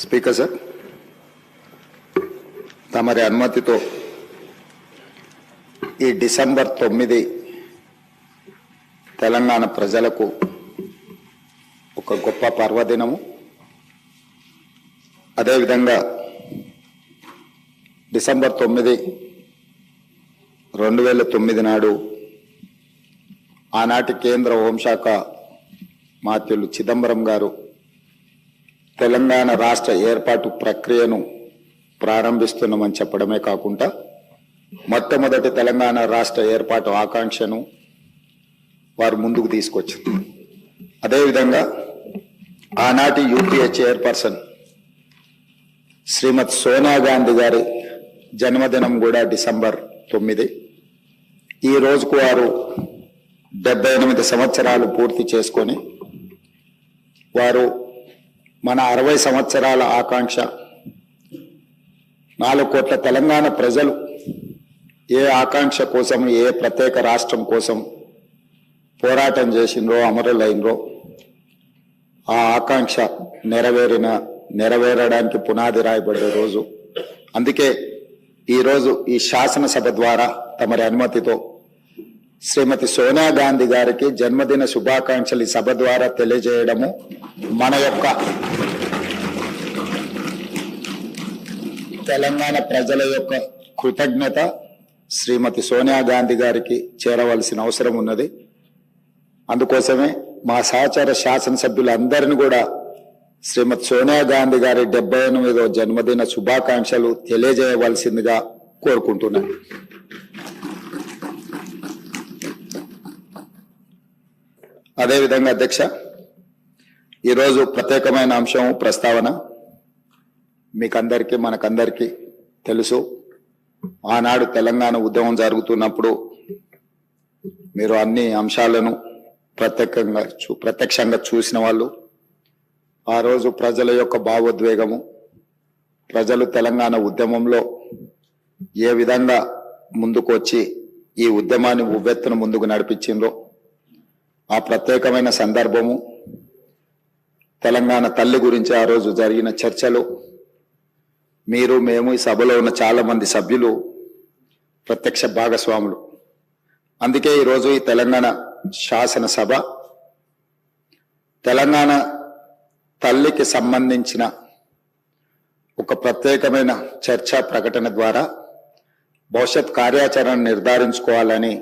Speaker sir, తమరి అనుమతితో ఈ డిసెంబర్ 9 తెలంగాణ ప్రజలకు ఒక గొప్ప పర్వదినము. అదేవిధంగా డిసెంబర్ 9, 2009 నాడు ఆనాటి కేంద్ర హోంశాఖ మాత్యులు చిదంబరం గారు తెలంగాణ రాష్ట్ర ఏర్పాటు ప్రక్రియను ప్రారంభిస్తున్నామని చెప్పడమే కాకుండా మొట్టమొదటి తెలంగాణ రాష్ట్ర ఏర్పాటు ఆకాంక్షను వారు ముందుకు తీసుకొచ్చారు. అదేవిధంగా ఆనాటి యూపీఏ చైర్పర్సన్ శ్రీమతి సోనియా గాంధీ గారి జన్మదినం కూడా డిసెంబర్ 9. ఈ రోజుకు వారు 78 సంవత్సరాలు పూర్తి చేసుకొని వారు మన 60 సంవత్సరాల ఆకాంక్ష 4 కోట్ల తెలంగాణ ప్రజలు ఏ ఆకాంక్ష కోసం, ఏ ప్రత్యేక రాష్ట్రం కోసం పోరాటం చేసినరో, అమరులైనరో ఆ ఆకాంక్ష నెరవేరడానికి పునాది రాయబడే రోజు. అందుకే ఈరోజు ఈ శాసనసభ ద్వారా తమరి అనుమతితో శ్రీమతి సోనియా గాంధీ గారికి జన్మదిన శుభాకాంక్షలు ఈ సభ ద్వారా తెలియజేయడము మన యొక్క తెలంగాణ ప్రజల యొక్క కృతజ్ఞత శ్రీమతి సోనియా గాంధీ గారికి చేరవలసిన అవసరం ఉన్నది. అందుకోసమే మా సహచర శాసనసభ్యులందరినీ కూడా శ్రీమతి సోనియా గాంధీ గారి 78వ జన్మదిన శుభాకాంక్షలు తెలియజేయవలసిందిగా కోరుకుంటున్నాను. అదేవిధంగా అధ్యక్ష, ఈరోజు ప్రత్యేకమైన అంశం ప్రస్తావన మీకందరికీ మనకందరికీ తెలుసు. ఆనాడు తెలంగాణ ఉద్యమం జరుగుతున్నప్పుడు మీరు అన్ని అంశాలను ప్రత్యక్షంగా చూసిన వాళ్ళు. ఆ రోజు ప్రజల యొక్క భావోద్వేగము, ప్రజలు తెలంగాణ ఉద్యమంలో ఏ విధంగా ముందుకు వచ్చి ఈ ఉద్యమాన్ని ఉవ్వెత్తున ముందుకు నడిపించిండ్రో ఆ ప్రత్యేకమైన సందర్భము, తెలంగాణ తల్లి గురించి ఆ రోజు జరిగిన చర్చలు, మీరు మేము ఈ సభలో ఉన్న చాలా మంది సభ్యులు ప్రత్యక్ష భాగస్వాములు. అందుకే ఈరోజు ఈ తెలంగాణ శాసనసభ తెలంగాణ తల్లికి సంబంధించిన ఒక ప్రత్యేకమైన చర్చా ప్రకటన ద్వారా భవిష్యత్ కార్యాచరణ నిర్ధారించుకోవాలని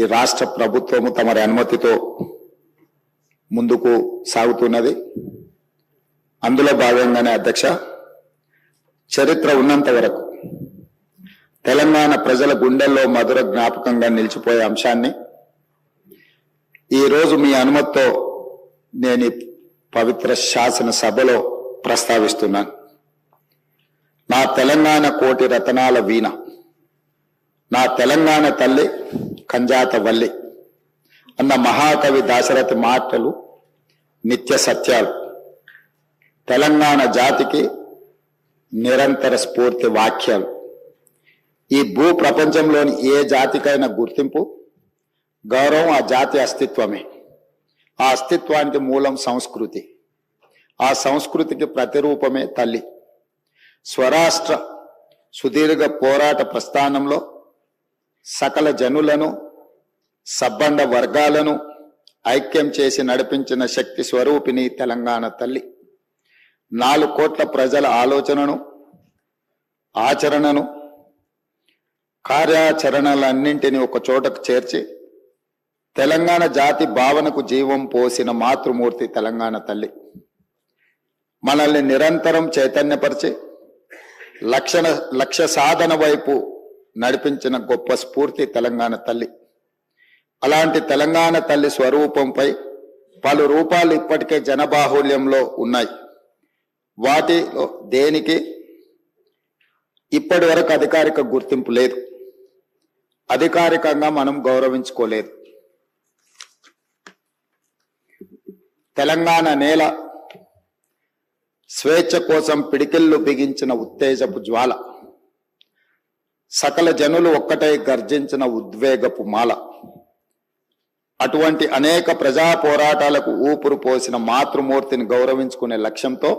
ఈ రాష్ట్ర ప్రభుత్వము తమరి అనుమతితో ముందుకు సాగుతున్నది. అందులో భాగంగానే అధ్యక్ష, చరిత్ర ఉన్నంత వరకు తెలంగాణ ప్రజల గుండెల్లో మధుర జ్ఞాపకంగా నిలిచిపోయే అంశాన్ని ఈరోజు మీ అనుమతితో నేను ఈ పవిత్ర శాసనసభలో ప్రస్తావిస్తున్నాను. నా తెలంగాణ కోటి రతనాల వీణ, నా తెలంగాణ తల్లి కంజాత వల్లి అన్న మహాకవి దాశరథి మాటలు నిత్య సత్యాలు. తెలంగాణ జాతికి నిరంతర స్ఫూర్తి వాక్యాలు. ఈ భూ ప్రపంచంలోని ఏ జాతికైనా గుర్తింపు, గౌరవం ఆ జాతి అస్తిత్వమే. ఆ అస్తిత్వానికి మూలం సంస్కృతి. ఆ సంస్కృతికి ప్రతిరూపమే తల్లి. స్వరాష్ట్ర సుదీర్ఘ పోరాట ప్రస్థానంలో సకల జనులను, సబ్బండ వర్గాలను ఐక్యం చేసి నడిపించిన శక్తి స్వరూపిణి తెలంగాణ తల్లి. 4 కోట్ల ప్రజల ఆలోచనను, ఆచరణను, కార్యాచరణలన్నింటినీ ఒక చోటకు చేర్చి తెలంగాణ జాతి భావనకు జీవం పోసిన మాతృమూర్తి తెలంగాణ తల్లి. మనల్ని నిరంతరం చైతన్యపరిచి లక్ష్య సాధన వైపు నడిపించిన గొప్ప స్ఫూర్తి తెలంగాణ తల్లి. అలాంటి తెలంగాణ తల్లి స్వరూపంపై పలు రూపాలు ఇప్పటికే జనబాహుల్యంలో ఉన్నాయి. వాటిలో దేనికి ఇప్పటి వరకు అధికారిక గుర్తింపు లేదు, అధికారికంగా మనం గౌరవించుకోలేదు. తెలంగాణ నేల స్వేచ్ఛ కోసం పిడికిళ్ళు బిగించిన ఉత్తేజపు జ్వాల, సకల జనులు ఒక్కటై గర్జించిన ఉద్వేగపు మాల. అటువంటి అనేక ప్రజా పోరాటాలకు ఊపిరి పోసిన మాతృమూర్తిని గౌరవించుకునే లక్ష్యంతో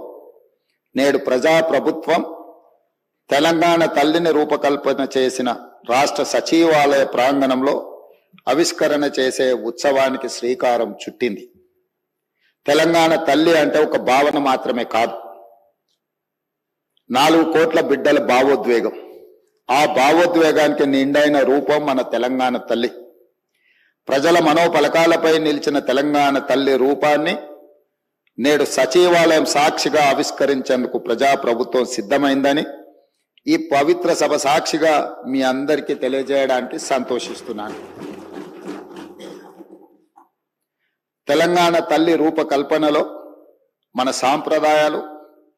నేడు ప్రజాప్రభుత్వం తెలంగాణ తల్లిని రూపకల్పన చేసిన రాష్ట్ర సచివాలయ ప్రాంగణంలో ఆవిష్కరణ చేసే ఉత్సవానికి శ్రీకారం చుట్టింది. తెలంగాణ తల్లి అంటే ఒక భావన మాత్రమే కాదు, 4 కోట్ల బిడ్డల భావోద్వేగం. ఆ భావోద్వేగానికి నిండైన రూపం మన తెలంగాణ తల్లి. ప్రజల మనోపలకాలపై నిలిచిన తెలంగాణ తల్లి రూపాన్ని నేడు సచివాలయం సాక్షిగా ఆవిష్కరించేందుకు ప్రజాప్రభుత్వం సిద్ధమైందని ఈ పవిత్ర సభ సాక్షిగా మీ అందరికీ తెలియజేయడానికి సంతోషిస్తున్నాను. తెలంగాణ తల్లి రూపకల్పనలో మన సాంప్రదాయాలు,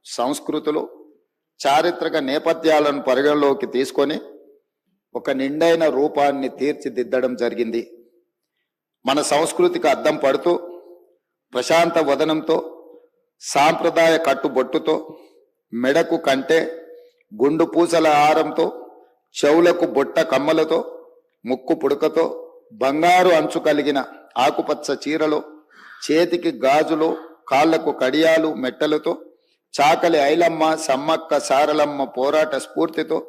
సంస్కృతులు, చారిత్రక నేపథ్యాలను పరిగణలోకి తీసుకొని ఒక నిండైన రూపాన్ని తీర్చిదిద్దడం జరిగింది. మన సంస్కృతికి అద్దం పడుతూ ప్రశాంత వదనంతో, సాంప్రదాయ కట్టుబొట్టుతో, మెడకు కంటే గుండు పూసల హారంతో, చెవులకు బొట్ట కమ్మలతో, ముక్కు పుడకతో, బంగారు అంచు కలిగిన ఆకుపచ్చ చీరలో, చేతికి గాజులు, కాళ్లకు కడియాలు, మెట్టలతో, చాకలి ఐలమ్మ, సమ్మక్క సారలమ్మ పోరాట స్ఫూర్తితో,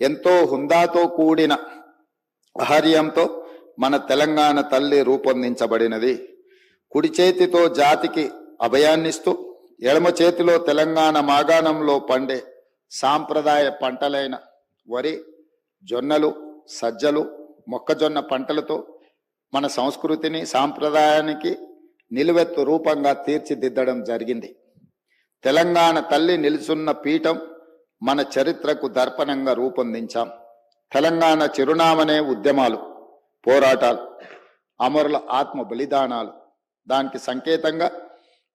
ఎంతో హుందాతో కూడిన ఆహార్యంతో మన తెలంగాణ తల్లి రూపొందించబడినది. కుడి చేతితో జాతికి అభయాన్నిస్తూ, ఎడమ చేతిలో తెలంగాణ మాగాణంలో పండే సాంప్రదాయ పంటలైన వరి, జొన్నలు, సజ్జలు, మొక్కజొన్న పంటలతో మన సంస్కృతిని, సాంప్రదాయానికి నిలువెత్తు రూపంగా తీర్చిదిద్దడం జరిగింది. తెలంగాణ తల్లి నిలుచున్న పీఠం మన చరిత్రకు దర్పణంగా రూపొందించాం. తెలంగాణ చిరునామనే ఉద్యమాలు, పోరాటాలు, అమరుల ఆత్మ బలిదానాలు. దానికి సంకేతంగా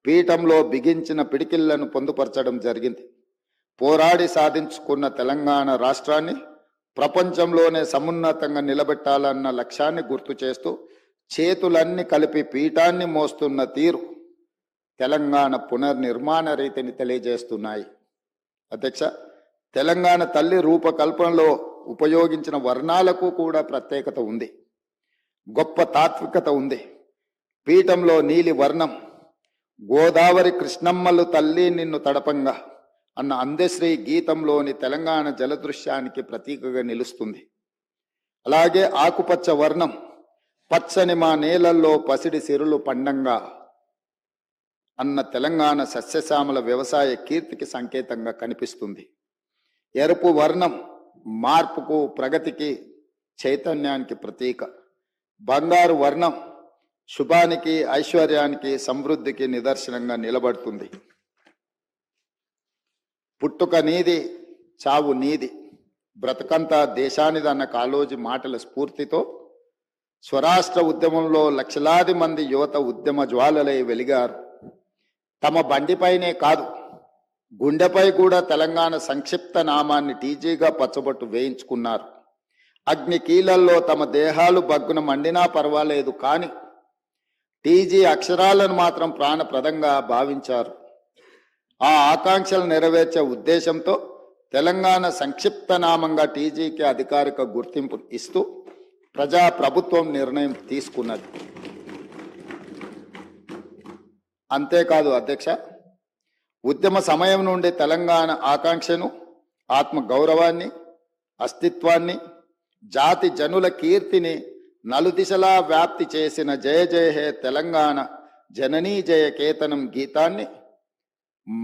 పీఠంలో బిగించిన పిడికిళ్లను పొందుపరచడం జరిగింది. పోరాడి సాధించుకున్న తెలంగాణ రాష్ట్రాన్ని ప్రపంచంలోనే సమున్నతంగా నిలబెట్టాలన్న లక్ష్యాన్ని గుర్తు చేస్తూ చేతులన్నీ కలిపి పీఠాన్ని మోస్తున్న తీరు తెలంగాణ పునర్నిర్మాణ రీతిని తెలియజేస్తున్నాయి. అధ్యక్ష, తెలంగాణ తల్లి రూపకల్పనలో ఉపయోగించిన వర్ణాలకు కూడా ప్రత్యేకత ఉంది, గొప్ప తాత్వికత ఉంది. పీఠంలో నీలి వర్ణం గోదావరి కృష్ణమ్మలు తల్లి నిన్ను తడపంగా అన్న అందశ్రీ గీతంలోని తెలంగాణ జలదృశ్యానికి ప్రతీకగా నిలుస్తుంది. అలాగే ఆకుపచ్చ వర్ణం పచ్చని మా నేలల్లో పసిడి సిరులు పండంగా అన్న తెలంగాణ సస్యశ్యామల వ్యవసాయ కీర్తికి సంకేతంగా కనిపిస్తుంది. ఎరుపు వర్ణం మార్పుకు, ప్రగతికి, చైతన్యానికి ప్రతీక. బంగారు వర్ణం శుభానికి, ఐశ్వర్యానికి, సమృద్ధికి నిదర్శనంగా నిలబడుతుంది. పుట్టుక నీది, చావు నీది, బ్రతకంతా దేశానిదన్న కాళోజీ మాటల స్ఫూర్తితో స్వరాష్ట్ర ఉద్యమంలో లక్షలాది మంది యువత ఉద్యమ జ్వాలలై వెలిగారు. తమ బండిపైనే కాదు, గుండెపై కూడా తెలంగాణ సంక్షిప్త నామాన్ని టీజీగా పచ్చబొట్టు వేయించుకున్నారు. అగ్ని కీలల్లో తమ దేహాలు బగ్గున మండినా పర్వాలేదు, కానీ టీజీ అక్షరాలను మాత్రం ప్రాణప్రదంగా భావించారు. ఆ ఆకాంక్షలు నెరవేర్చే ఉద్దేశంతో తెలంగాణ సంక్షిప్త నామంగా టీజీకి అధికారిక గుర్తింపు ఇస్తూ ప్రజాప్రభుత్వం నిర్ణయం తీసుకున్నది. అంతేకాదు అధ్యక్ష, ఉద్యమ సమయం నుండి తెలంగాణ ఆకాంక్షను, ఆత్మ గౌరవాన్ని, అస్తిత్వాన్ని, జాతి జనుల కీర్తిని నలుదిశలా వ్యాప్తి చేసిన జయ జయ హే తెలంగాణ జననీ జయ కేతనం గీతాన్ని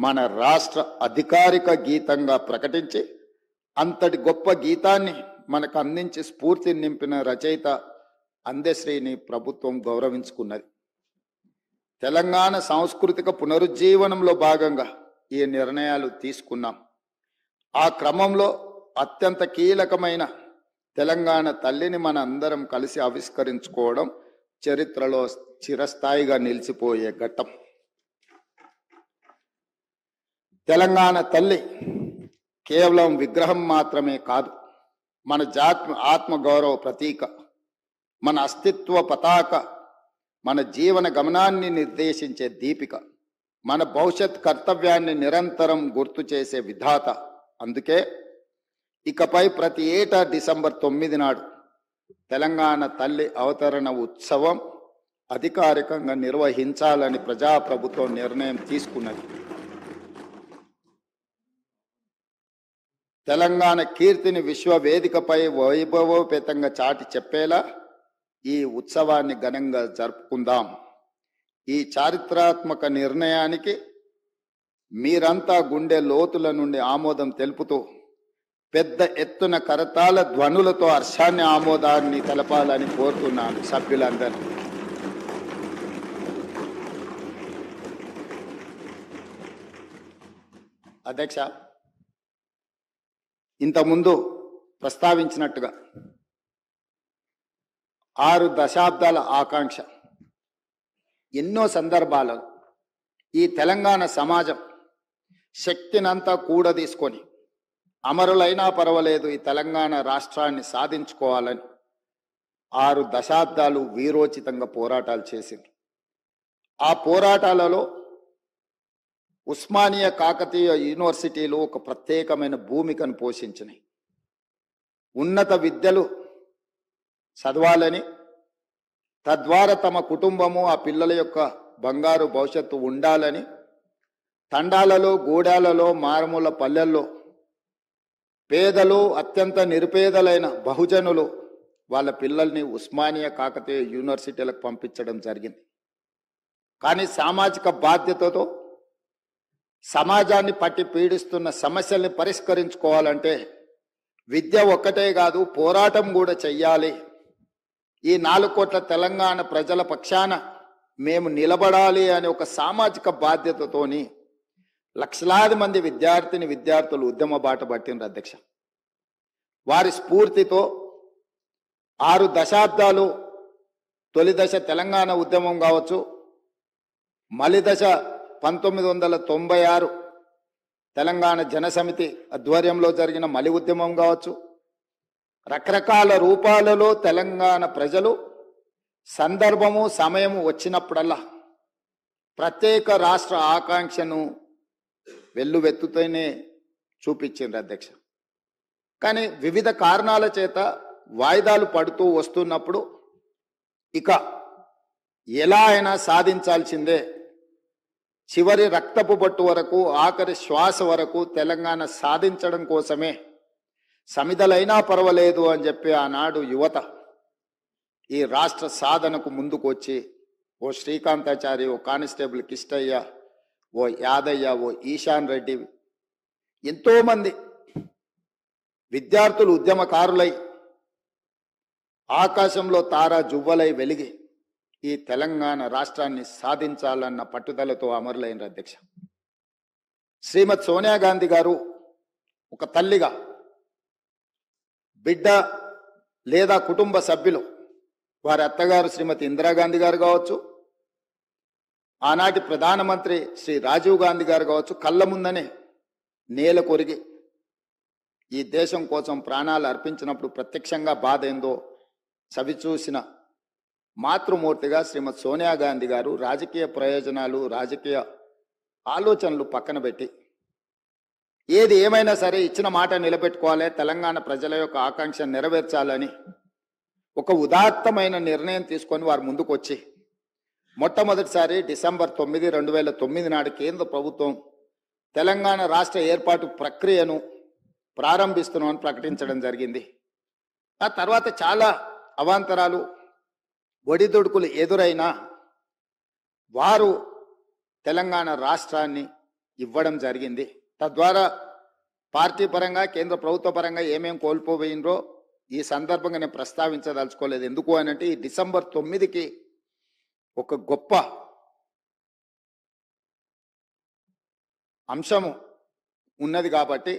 మన రాష్ట్ర అధికారిక గీతంగా ప్రకటించి అంతటి గొప్ప గీతాన్ని మనకు అందించి స్ఫూర్తి నింపిన రచయిత అందశ్రీని ప్రభుత్వం గౌరవించుకున్నది. తెలంగాణ సాంస్కృతిక పునరుజ్జీవనంలో భాగంగా ఈ నిర్ణయాలు తీసుకున్నాం. ఆ క్రమంలో అత్యంత కీలకమైన తెలంగాణ తల్లిని మన అందరం కలిసి ఆవిష్కరించుకోవడం చరిత్రలో చిరస్థాయిగా నిలిచిపోయే ఘట్టం. తెలంగాణ తల్లి కేవలం విగ్రహం మాత్రమే కాదు, మన జాతి ఆత్మగౌరవ ప్రతీక, మన అస్తిత్వ పతాక, మన జీవన గమనాన్ని నిర్దేశించే దీపిక, మన భవిష్యత్ కర్తవ్యాన్ని నిరంతరం గుర్తు చేసే విధాత. అందుకే ఇకపై ప్రతి ఏటా డిసెంబర్ 9 నాడు తెలంగాణ తల్లి అవతరణ ఉత్సవం అధికారికంగా నిర్వహించాలని ప్రజాప్రభుత్వం నిర్ణయం తీసుకున్నది. తెలంగాణ కీర్తిని విశ్వవేదికపై వైభవోపేతంగా చాటి చెప్పేలా ఈ ఉత్సవాన్ని ఘనంగా జరుపుకుందాం. ఈ చారిత్రాత్మక నిర్ణయానికి మీరంతా గుండె లోతుల నుండి ఆమోదం తెలుపుతూ పెద్ద ఎత్తున కరతాళ ధ్వనులతో హర్షాన్ని ఆమోదాన్ని తెలపాలని కోరుతున్నాను సభ్యులందరూ. అధ్యక్ష, ఇంతకుముందు ప్రస్తావించినట్టుగా 6 దశాబ్దాల ఆకాంక్ష ఎన్నో సందర్భాలలో ఈ తెలంగాణ సమాజం శక్తినంతా కూడదీసుకొని అమరులైనా పర్వాలేదు ఈ తెలంగాణ రాష్ట్రాన్ని సాధించుకోవాలని 6 దశాబ్దాలు వీరోచితంగా పోరాటాలు చేసింది. ఆ పోరాటాలలో ఉస్మానియా కాకతీయ యూనివర్సిటీలు ఒక ప్రత్యేకమైన భూమికను పోషించినాయి. ఉన్నత విద్యలు చదవాలని, తద్వారా తమ కుటుంబము ఆ పిల్లల యొక్క బంగారు భవిష్యత్తు ఉండాలని తండాలలో, గూడాలలో, మారుమూల పల్లెల్లో పేదలు, అత్యంత నిరుపేదలైన బహుజనులు వాళ్ళ పిల్లల్ని ఉస్మానియా కాకతీయ యూనివర్సిటీలకు పంపించడం జరిగింది. కానీ సామాజిక బాధ్యతతో సమాజాన్ని పట్టి పీడిస్తున్న సమస్యల్ని పరిష్కరించుకోవాలంటే విద్య ఒక్కటే కాదు, పోరాటం కూడా చెయ్యాలి. ఈ 4 కోట్ల తెలంగాణ ప్రజల పక్షాన మేము నిలబడాలి అనే ఒక సామాజిక బాధ్యతతోని లక్షలాది మంది విద్యార్థులు ఉద్యమ బాట పట్టిండ్రు అధ్యక్ష. వారి స్ఫూర్తితో 6 దశాబ్దాలు తొలి దశ తెలంగాణ ఉద్యమం కావచ్చు, మలి దశ 1996 తెలంగాణ జనసమితి ఆధ్వర్యంలో జరిగిన మలి ఉద్యమం కావచ్చు, రకరకాల రూపాలలో తెలంగాణ ప్రజలు సందర్భము సమయము వచ్చినప్పుడల్లా ప్రత్యేక రాష్ట్ర ఆకాంక్షను వెల్లువెత్తుతూనే చూపించింది అధ్యక్ష. కానీ వివిధ కారణాల చేత వాయిదాలు పడుతూ వస్తున్నప్పుడు ఇక ఎలా అయినా సాధించాల్సిందే, చివరి రక్తపు బొట్టు వరకు, ఆఖరి శ్వాస వరకు తెలంగాణ సాధించడం కోసమే సమిధలైనా పర్వాలేదు అని చెప్పి ఆనాడు యువత ఈ రాష్ట్ర సాధనకు ముందుకు వచ్చి ఓ శ్రీకాంతాచారి, ఓ కానిస్టేబుల్ కిష్టయ్య, ఓ యాదయ్య, ఓ ఈశాన్ రెడ్డి, ఎంతోమంది విద్యార్థులు ఉద్యమకారులై ఆకాశంలో తారా జువ్వలై వెలిగి ఈ తెలంగాణ రాష్ట్రాన్ని సాధించాలన్న పట్టుదలతో అమరులైన అధ్యక్ష. శ్రీమతి సోనియా గాంధీ గారు ఒక తల్లిగా బిడ్డ లేదా కుటుంబ సభ్యులు, వారి అత్తగారు శ్రీమతి ఇందిరాగాంధీ గారు కావచ్చు, ఆనాటి ప్రధానమంత్రి శ్రీ రాజీవ్ గాంధీ గారు కావచ్చు, కళ్ళ ముందనే నేల కొరిగి ఈ దేశం కోసం ప్రాణాలు అర్పించినప్పుడు ప్రత్యక్షంగా బాధ ఏందో చవిచూసిన మాతృమూర్తిగా శ్రీమతి సోనియా గాంధీ గారు రాజకీయ ప్రయోజనాలు, రాజకీయ ఆలోచనలు పక్కన పెట్టి ఏది ఏమైనా సరే ఇచ్చిన మాట నిలబెట్టుకోవాలి, తెలంగాణ ప్రజల యొక్క ఆకాంక్ష నెరవేర్చాలని ఒక ఉదాత్తమైన నిర్ణయం తీసుకొని వారు ముందుకు వచ్చి మొట్టమొదటిసారి డిసెంబర్ 9, 2009 నాడు కేంద్ర ప్రభుత్వం తెలంగాణ రాష్ట్ర ఏర్పాటు ప్రక్రియను ప్రారంభిస్తున్నామని ప్రకటించడం జరిగింది. ఆ తర్వాత చాలా అవాంతరాలు, ఒడిదుడుకులు ఎదురైనా వారు తెలంగాణ రాష్ట్రాన్ని ఇవ్వడం జరిగింది. తద్వారా పార్టీ పరంగా, కేంద్ర ప్రభుత్వ పరంగా ఏమేం కోల్పోయిందో ఈ సందర్భంగా నేను ప్రస్తావించదలుచుకోలేదు. ఎందుకు అని అంటే ఈ డిసెంబర్ 9కి ఒక గొప్ప అంశము ఉన్నది కాబట్టి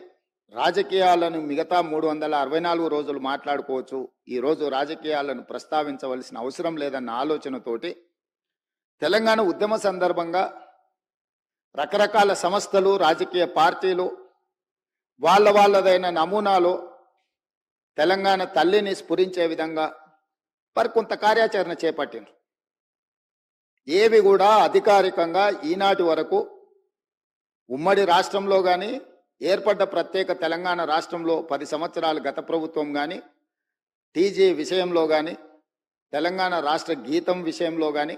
రాజకీయాలను మిగతా 364 రోజులు మాట్లాడుకోవచ్చు, ఈరోజు రాజకీయాలను ప్రస్తావించవలసిన అవసరం లేదన్న ఆలోచనతోటి తెలంగాణ ఉద్యమ సందర్భంగా రకరకాల సంస్థలు, రాజకీయ పార్టీలు వాళ్ళదైన నమూనాలో తెలంగాణ తల్లిని స్ఫురించే విధంగా మరి కొంత కార్యాచరణ చేపట్టిండ్రు. ఏవి కూడా అధికారికంగా ఈనాటి వరకు ఉమ్మడి రాష్ట్రంలో కానీ, ఏర్పడ్డ ప్రత్యేక తెలంగాణ రాష్ట్రంలో 10 సంవత్సరాలు గత ప్రభుత్వం కానీ, టీజీ విషయంలో కానీ, తెలంగాణ రాష్ట్ర గీతం విషయంలో కానీ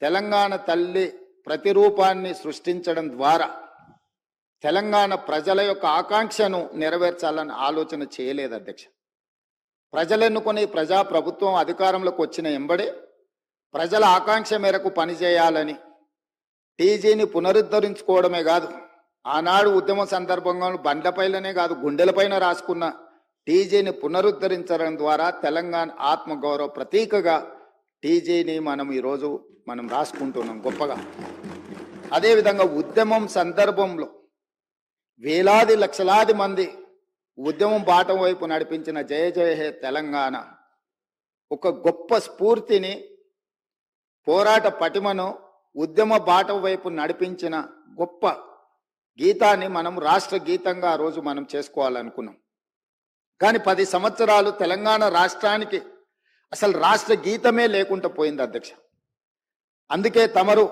తెలంగాణ తల్లి ప్రతిరూపాన్ని సృష్టించడం ద్వారా తెలంగాణ ప్రజల యొక్క ఆకాంక్షను నెరవేర్చాలని ఆలోచన చేయలేదు అధ్యక్ష. ప్రజలు ఎన్నుకుని ప్రభుత్వం అధికారంలోకి వచ్చిన ఎంబడే ప్రజల ఆకాంక్ష మేరకు పనిచేయాలని టీజీని పునరుద్ధరించుకోవడమే కాదు, ఆనాడు ఉద్యమ సందర్భంగా బండ్లపైలనే కాదు గుండెలపైన రాసుకున్న టీజీని పునరుద్ధరించడం ద్వారా తెలంగాణ ఆత్మగౌరవ ప్రతీకగా టీజీని ఈరోజు మనం రాసుకుంటున్నాం గొప్పగా. అదేవిధంగా ఉద్యమం సందర్భంలో వేలాది లక్షలాది మంది ఉద్యమం బాట వైపు నడిపించిన జయ జయ హే తెలంగాణ ఒక గొప్ప స్ఫూర్తిని, పోరాట పటిమను, ఉద్యమ బాట వైపు నడిపించిన గొప్ప గీతాన్ని మనం రాష్ట్ర గీతంగా ఆ రోజు మనం చేసుకోవాలనుకున్నాం. కానీ 10 సంవత్సరాలు తెలంగాణ రాష్ట్రానికి అసలు రాష్ట్ర గీతమే లేకుండా పోయింది అధ్యక్ష. అందుకే తమరు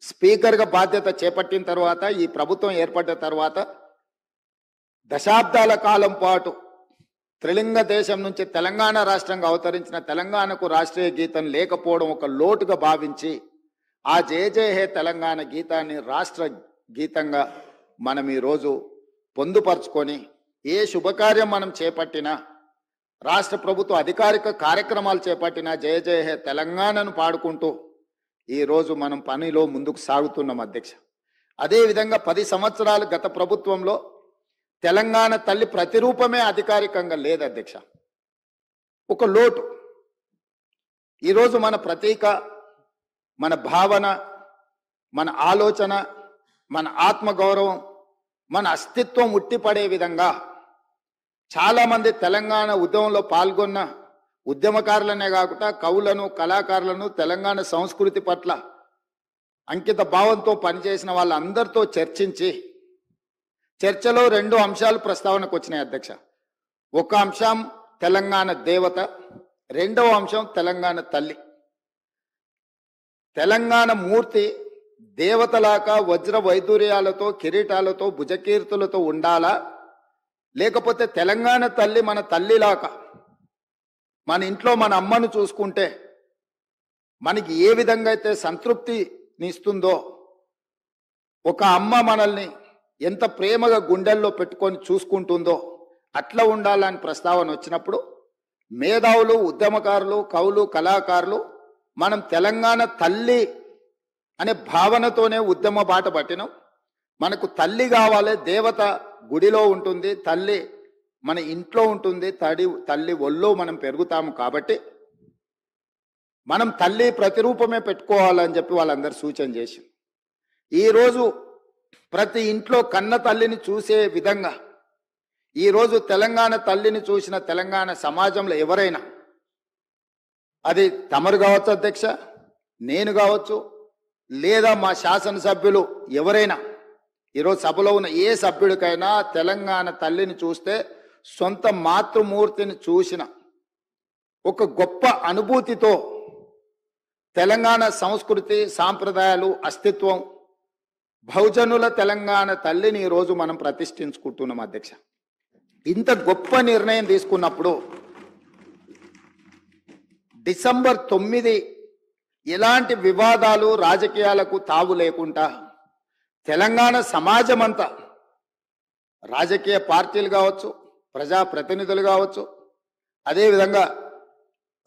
స్పీకర్గా బాధ్యత చేపట్టిన తర్వాత, ఈ ప్రభుత్వం ఏర్పడ్డ తర్వాత దశాబ్దాల కాలం పాటు త్రిలింగ దేశం నుంచి తెలంగాణ రాష్ట్రంగా అవతరించిన తెలంగాణకు రాష్ట్రీయ గీతం లేకపోవడం ఒక లోటుగా భావించి ఆ జయ జయ హే తెలంగాణ గీతాన్ని రాష్ట్ర గీతంగా మనం ఈరోజు పొందుపరుచుకొని ఏ శుభకార్యం మనం చేపట్టినా, రాష్ట్ర ప్రభుత్వ అధికారిక కార్యక్రమాలు చేపట్టినా జయ జయ హే తెలంగాణను పాడుకుంటూ ఈరోజు మనం పనిలో ముందుకు సాగుతున్నాం అధ్యక్ష. అదేవిధంగా 10 సంవత్సరాలు గత ప్రభుత్వంలో తెలంగాణ తల్లి ప్రతిరూపమే అధికారికంగా లేదు అధ్యక్ష. ఒక లోటు. ఈరోజు మన ప్రతీక, మన భావన, మన ఆలోచన, మన ఆత్మగౌరవం, మన అస్తిత్వం ఉట్టిపడే విధంగా చాలామంది తెలంగాణ ఉద్యమంలో పాల్గొన్న ఉద్యమకారులనే కాకుండా కవులను, కళాకారులను, తెలంగాణ సంస్కృతి పట్ల అంకిత భావంతో పనిచేసిన వాళ్ళందరితో చర్చించి చర్చలో 2 అంశాలు ప్రస్తావనకు వచ్చినాయి అధ్యక్ష. ఒక అంశం తెలంగాణ దేవత, రెండవ అంశం తెలంగాణ తల్లి. తెలంగాణ మూర్తి దేవతలాగా వజ్ర వైదూర్యాలతో, కిరీటాలతో, భుజకీర్తులతో ఉండాలా, లేకపోతే తెలంగాణ తల్లి మన తల్లిలాగా మన ఇంట్లో మన అమ్మను చూసుకుంటే మనకి ఏ విధంగా అయితే సంతృప్తినిస్తుందో, ఒక అమ్మ మనల్ని ఎంత ప్రేమగా గుండెల్లో పెట్టుకొని చూసుకుంటుందో అట్లా ఉండాలని ప్రస్తావన వచ్చినప్పుడు మేధావులు, ఉద్యమకారులు, కవులు, కళాకారులు మనం తెలంగాణ తల్లి అనే భావనతోనే ఉద్యమ బాట పట్టినాం. మనకు తల్లి కావాలి, దేవత గుడిలో ఉంటుంది, తల్లి మన ఇంట్లో ఉంటుంది, తల్లి ఒళ్ళో మనం పెరుగుతాము. కాబట్టి మనం తల్లి ప్రతిరూపమే పెట్టుకోవాలని చెప్పి వాళ్ళందరూ సూచన చేసి ఈరోజు ప్రతి ఇంట్లో కన్న తల్లిని చూసే విధంగా ఈరోజు తెలంగాణ తల్లిని చూసిన తెలంగాణ సమాజంలో ఎవరైనా, అది తమరు కావచ్చు అధ్యక్ష, నేను కావచ్చు, లేదా మా శాసనసభ్యులు ఎవరైనా, ఈరోజు సభలో ఉన్న ఏ సభ్యుడికైనా తెలంగాణ తల్లిని చూస్తే సొంత మాతృమూర్తిని చూసిన ఒక గొప్ప అనుభూతితో తెలంగాణ సంస్కృతి, సాంప్రదాయాలు, అస్తిత్వం, బహుజనుల తెలంగాణ తల్లిని ఈరోజు మనం ప్రతిష్ఠించుకుంటున్నాం అధ్యక్ష. ఇంత గొప్ప నిర్ణయం తీసుకున్నప్పుడు డిసెంబర్ 9 ఎలాంటి వివాదాలు, రాజకీయాలకు తావు లేకుండా తెలంగాణ సమాజం అంతా, రాజకీయ పార్టీలు కావచ్చు, ప్రజాప్రతినిధులు కావచ్చు, అదేవిధంగా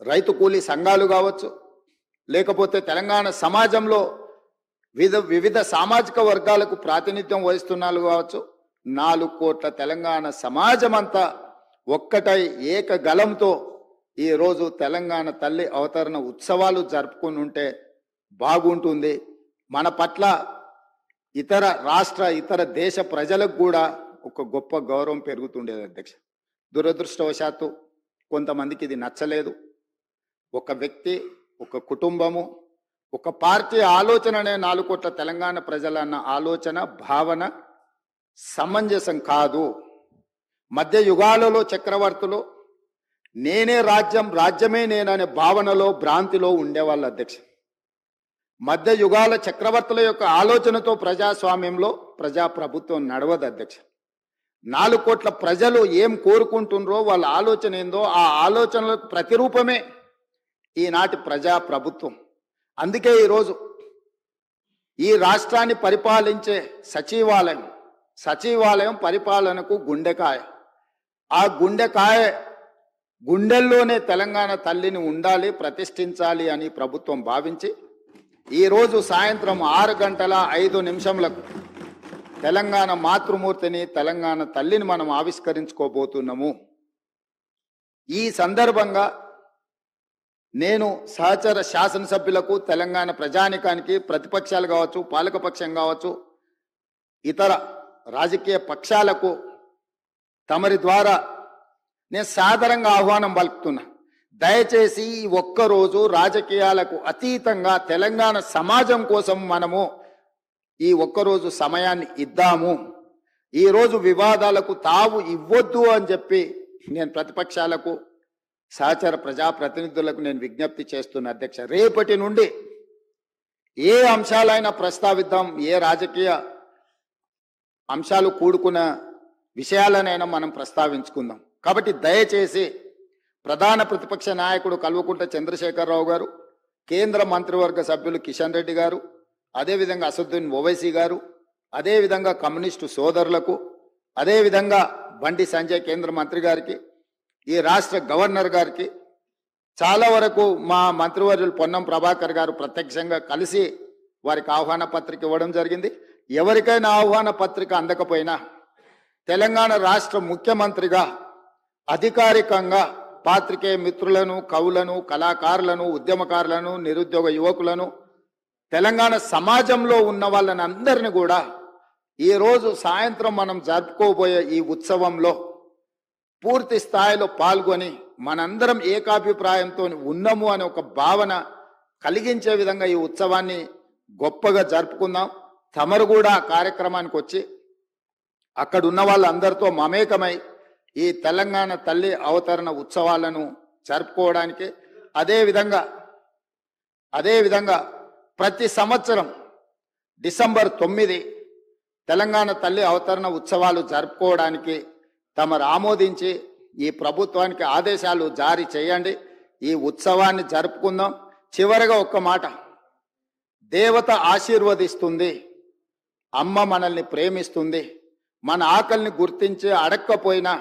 రైతు కూలీ సంఘాలు కావచ్చు, లేకపోతే తెలంగాణ సమాజంలో వివిధ సామాజిక వర్గాలకు ప్రాతినిధ్యం వహిస్తున్నారు కావచ్చు, 4 కోట్ల తెలంగాణ సమాజం అంతా ఒక్కటై ఏకగలంతో ఈరోజు తెలంగాణ తల్లి అవతరణ ఉత్సవాలు జరుపుకుని ఉంటే బాగుంటుంది. మన పట్ల ఇతర రాష్ట్ర, ఇతర దేశ ప్రజలకు కూడా ఒక గొప్ప గౌరవం పెరుగుతుండేది అధ్యక్ష. దురదృష్టవశాత్తు కొంతమందికి ఇది నచ్చలేదు. ఒక వ్యక్తి, ఒక కుటుంబము, ఒక పార్టీ ఆలోచననే 4 కోట్ల తెలంగాణ ప్రజలన్న ఆలోచన, భావన సమంజసం కాదు. మధ్య యుగాలలో చక్రవర్తులు నేనే రాజ్యం, రాజ్యమే నేననే భావనలో, భ్రాంతిలో ఉండేవాళ్ళు అధ్యక్ష. మధ్య యుగాల చక్రవర్తుల యొక్క ఆలోచనతో ప్రజాస్వామ్యంలో ప్రజాప్రభుత్వం నడవదు అధ్యక్ష. 4 కోట్ల ప్రజలు ఏం కోరుకుంటున్నారో, వాళ్ళ ఆలోచన ఏందో, ఆ ఆలోచనలకు ప్రతిరూపమే ఈనాటి ప్రజాప్రభుత్వం. అందుకే ఈరోజు ఈ రాష్ట్రాన్ని పరిపాలించే సచివాలయం, సచివాలయం పరిపాలనకు గుండెకాయ. ఆ గుండెకాయ గుండెల్లోనే తెలంగాణ తల్లిని ఉండాలి, ప్రతిష్ఠించాలి అని ప్రభుత్వం భావించి ఈరోజు సాయంత్రం 6:05 తెలంగాణ మాతృమూర్తిని, తెలంగాణ తల్లిని మనం ఆవిష్కరించుకోబోతున్నాము. ఈ సందర్భంగా నేను సహచర శాసనసభ్యులకు, తెలంగాణ ప్రజానికానికి, ప్రతిపక్షాలు కావచ్చు, పాలకపక్షం కావచ్చు, ఇతర రాజకీయ పక్షాలకు తమరి ద్వారా నేను సాదరంగా ఆహ్వానం పలుకుతున్నా. దయచేసి ఈ ఒక్కరోజు రాజకీయాలకు అతీతంగా తెలంగాణ సమాజం కోసం మనము ఈ ఒక్కరోజు సమయాన్ని ఇద్దాము. ఈరోజు వివాదాలకు తావు ఇవ్వద్దు అని చెప్పి నేను ప్రతిపక్షాలకు, సహచర ప్రజాప్రతినిధులకు నేను విజ్ఞప్తి చేస్తున్న అధ్యక్ష. రేపటి నుండి ఏ అంశాలైనా ప్రస్తావిద్దాం, ఏ రాజకీయ అంశాలు కూడుకున్న విషయాలనైనా మనం ప్రస్తావించుకుందాం. కాబట్టి దయచేసి ప్రధాన ప్రతిపక్ష నాయకుడు కల్వకుంట్ల చంద్రశేఖరరావు గారు, కేంద్ర మంత్రివర్గ సభ్యులు కిషన్ రెడ్డి గారు, అదేవిధంగా అసదుద్దీన్ ఓవైసీ గారు, అదేవిధంగా కమ్యూనిస్టు సోదరులకు, అదేవిధంగా బండి సంజయ్ కేంద్ర మంత్రి గారికి, ఈ రాష్ట్ర గవర్నర్ గారికి, చాలా వరకు మా మంత్రివర్యులు పొన్నం ప్రభాకర్ గారు ప్రత్యక్షంగా కలిసి వారికి ఆహ్వాన పత్రిక ఇవ్వడం జరిగింది. ఎవరికైనా ఆహ్వాన పత్రిక అందకపోయినా తెలంగాణ రాష్ట్ర ముఖ్యమంత్రిగా అధికారికంగా పాత్రికేయ మిత్రులను, కవులను, కళాకారులను, ఉద్యమకారులను, నిరుద్యోగ యువకులను, తెలంగాణ సమాజంలో ఉన్న వాళ్ళని అందరిని కూడా ఈరోజు సాయంత్రం మనం జరుపుకోబోయే ఈ ఉత్సవంలో పూర్తి స్థాయిలో పాల్గొని మనందరం ఏకాభిప్రాయంతో ఉన్నాము అనే ఒక భావన కలిగించే విధంగా ఈ ఉత్సవాన్ని గొప్పగా జరుపుకుందాం. తమరు కూడా కార్యక్రమానికి వచ్చి అక్కడ ఉన్న వాళ్ళందరితో మమేకమై ఈ తెలంగాణ తల్లి అవతరణ ఉత్సవాలను జరుపుకోవడానికి, అదేవిధంగా ప్రతి సంవత్సరం డిసెంబర్ 9 తెలంగాణ తల్లి అవతరణ ఉత్సవాలు జరుపుకోవడానికి తమరు ఆమోదించి ఈ ప్రభుత్వానికి ఆదేశాలు జారీ చేయండి. ఈ ఉత్సవాన్ని జరుపుకుందాం. చివరగా ఒక్క మాట, దేవత ఆశీర్వదిస్తుంది, అమ్మ మనల్ని ప్రేమిస్తుంది, మన ఆకలిని గుర్తించి అడక్కపోయినా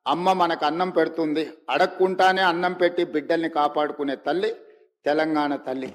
అమ్మ మనకు అన్నం పెడుతుంది, అడక్కుంటానే అన్నం పెట్టి బిడ్డల్ని కాపాడుకునే తల్లి తెలంగాణ తల్లి.